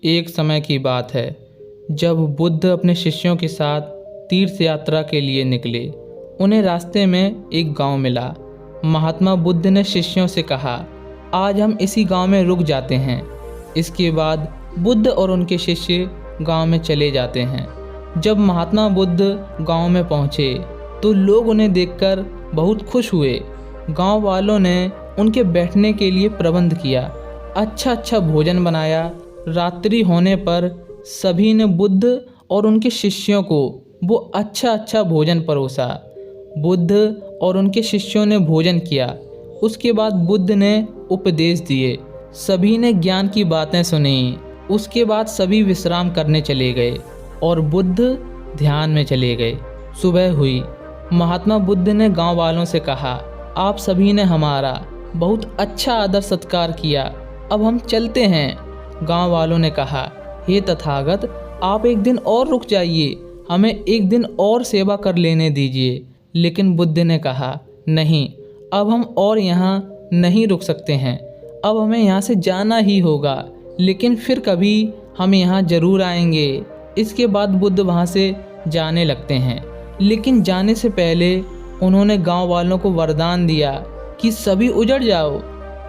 एक समय की बात है जब बुद्ध अपने शिष्यों के साथ तीर्थ यात्रा के लिए निकले। उन्हें रास्ते में एक गांव मिला। महात्मा बुद्ध ने शिष्यों से कहा, आज हम इसी गांव में रुक जाते हैं। इसके बाद बुद्ध और उनके शिष्य गांव में चले जाते हैं। जब महात्मा बुद्ध गांव में पहुंचे तो लोग उन्हें देखकर बहुत खुश हुए। गांव वालों ने उनके बैठने के लिए प्रबंध किया, अच्छा भोजन बनाया। रात्रि होने पर सभी ने बुद्ध और उनके शिष्यों को वो अच्छा भोजन परोसा। बुद्ध और उनके शिष्यों ने भोजन किया। उसके बाद बुद्ध ने उपदेश दिए। सभी ने ज्ञान की बातें सुनी। उसके बाद सभी विश्राम करने चले गए और बुद्ध ध्यान में चले गए। सुबह हुई। महात्मा बुद्ध ने गांव वालों से कहा, आप सभी ने हमारा बहुत अच्छा आदर सत्कार किया, अब हम चलते हैं। गांव वालों ने कहा, हे तथागत, आप एक दिन और रुक जाइए, हमें एक दिन और सेवा कर लेने दीजिए। लेकिन बुद्ध ने कहा, नहीं, अब हम और यहाँ नहीं रुक सकते हैं, अब हमें यहाँ से जाना ही होगा, लेकिन फिर कभी हम यहाँ ज़रूर आएंगे। इसके बाद बुद्ध वहाँ से जाने लगते हैं। लेकिन जाने से पहले उन्होंने गांव वालों को वरदान दिया कि सभी उजड़ जाओ।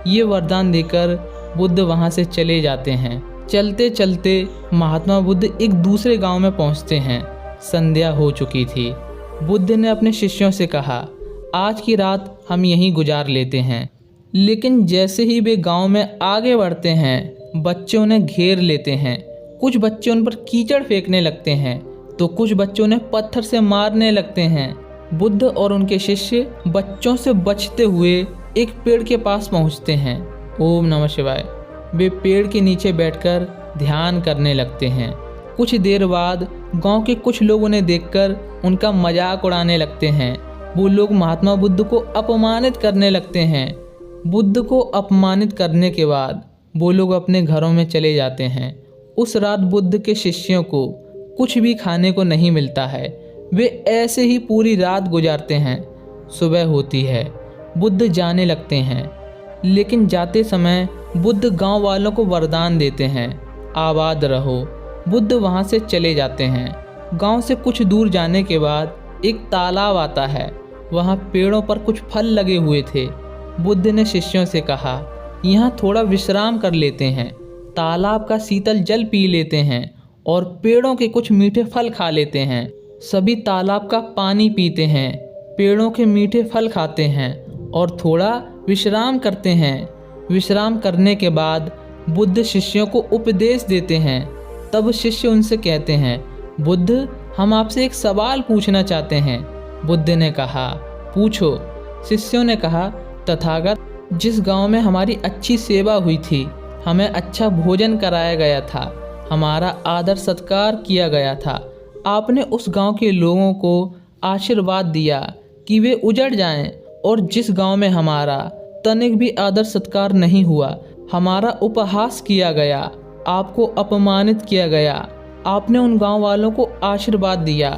ये वरदान देकर बुद्ध वहाँ से चले जाते हैं। चलते चलते महात्मा बुद्ध एक दूसरे गांव में पहुँचते हैं। संध्या हो चुकी थी। बुद्ध ने अपने शिष्यों से कहा, आज की रात हम यहीं गुजार लेते हैं। लेकिन जैसे ही वे गांव में आगे बढ़ते हैं, बच्चे उन्हें घेर लेते हैं। कुछ बच्चे उन पर कीचड़ फेंकने लगते हैं तो कुछ बच्चे उन्हें पत्थर से मारने लगते हैं। बुद्ध और उनके शिष्य बच्चों से बचते हुए एक पेड़ के पास पहुंचते हैं। ओम नमः शिवाय। वे पेड़ के नीचे बैठकर ध्यान करने लगते हैं। कुछ देर बाद गांव के कुछ लोग उन्हें देखकर उनका मजाक उड़ाने लगते हैं। वो लोग महात्मा बुद्ध को अपमानित करने लगते हैं। बुद्ध को अपमानित करने के बाद वो लोग अपने घरों में चले जाते हैं। उस रात बुद्ध के शिष्यों को कुछ भी खाने को नहीं मिलता है। वे ऐसे ही पूरी रात गुजारते हैं। सुबह होती है। बुद्ध जाने लगते हैं। लेकिन जाते समय बुद्ध गांव वालों को वरदान देते हैं, आबाद रहो। बुद्ध वहां से चले जाते हैं। गांव से कुछ दूर जाने के बाद एक तालाब आता है। वहां पेड़ों पर कुछ फल लगे हुए थे। बुद्ध ने शिष्यों से कहा, यहाँ थोड़ा विश्राम कर लेते हैं, तालाब का शीतल जल पी लेते हैं और पेड़ों के कुछ मीठे फल खा लेते हैं। सभी तालाब का पानी पीते हैं, पेड़ों के मीठे फल खाते हैं और थोड़ा विश्राम करते हैं। विश्राम करने के बाद बुद्ध शिष्यों को उपदेश देते हैं। तब शिष्य उनसे कहते हैं, बुद्ध, हम आपसे एक सवाल पूछना चाहते हैं। बुद्ध ने कहा, पूछो। शिष्यों ने कहा, तथागत, जिस गांव में हमारी अच्छी सेवा हुई थी, हमें अच्छा भोजन कराया गया था, हमारा आदर सत्कार किया गया था, आपने उस गांव के लोगों को आशीर्वाद दिया कि वे उजड़ जाएं, और जिस गांव में हमारा तनिक भी आदर सत्कार नहीं हुआ, हमारा उपहास किया गया, आपको अपमानित किया गया, आपने उन गांव वालों को आशीर्वाद दिया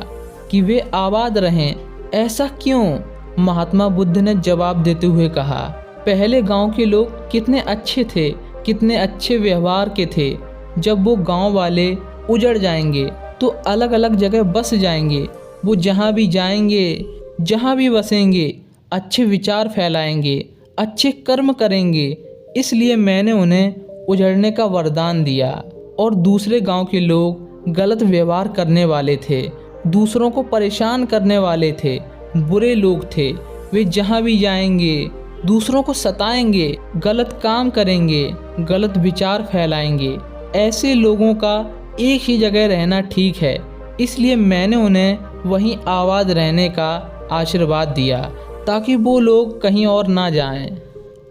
कि वे आबाद रहें, ऐसा क्यों? महात्मा बुद्ध ने जवाब देते हुए कहा, पहले गांव के लोग कितने अच्छे थे, कितने अच्छे व्यवहार के थे। जब वो गांव वाले उजड़ जाएंगे तो अलग अलग जगह बस जाएंगे। वो जहाँ भी जाएंगे, जहाँ भी बसेंगे, अच्छे विचार फैलाएंगे, अच्छे कर्म करेंगे। इसलिए मैंने उन्हें उजड़ने का वरदान दिया। और दूसरे गांव के लोग गलत व्यवहार करने वाले थे, दूसरों को परेशान करने वाले थे, बुरे लोग थे। वे जहाँ भी जाएंगे दूसरों को सताएंगे, गलत काम करेंगे, गलत विचार फैलाएंगे। ऐसे लोगों का एक ही जगह रहना ठीक है, इसलिए मैंने उन्हें वहीं आबाद रहने का आशीर्वाद दिया ताकि वो लोग कहीं और ना जाएं।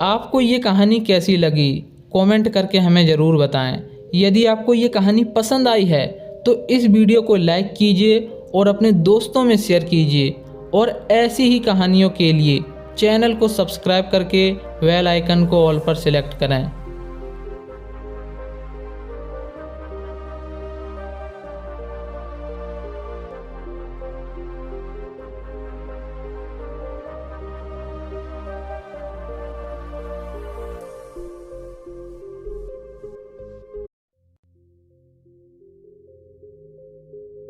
आपको ये कहानी कैसी लगी कमेंट करके हमें ज़रूर बताएं। यदि आपको ये कहानी पसंद आई है तो इस वीडियो को लाइक कीजिए और अपने दोस्तों में शेयर कीजिए। और ऐसी ही कहानियों के लिए चैनल को सब्सक्राइब करके बेल आइकन को ऑल पर सिलेक्ट करें।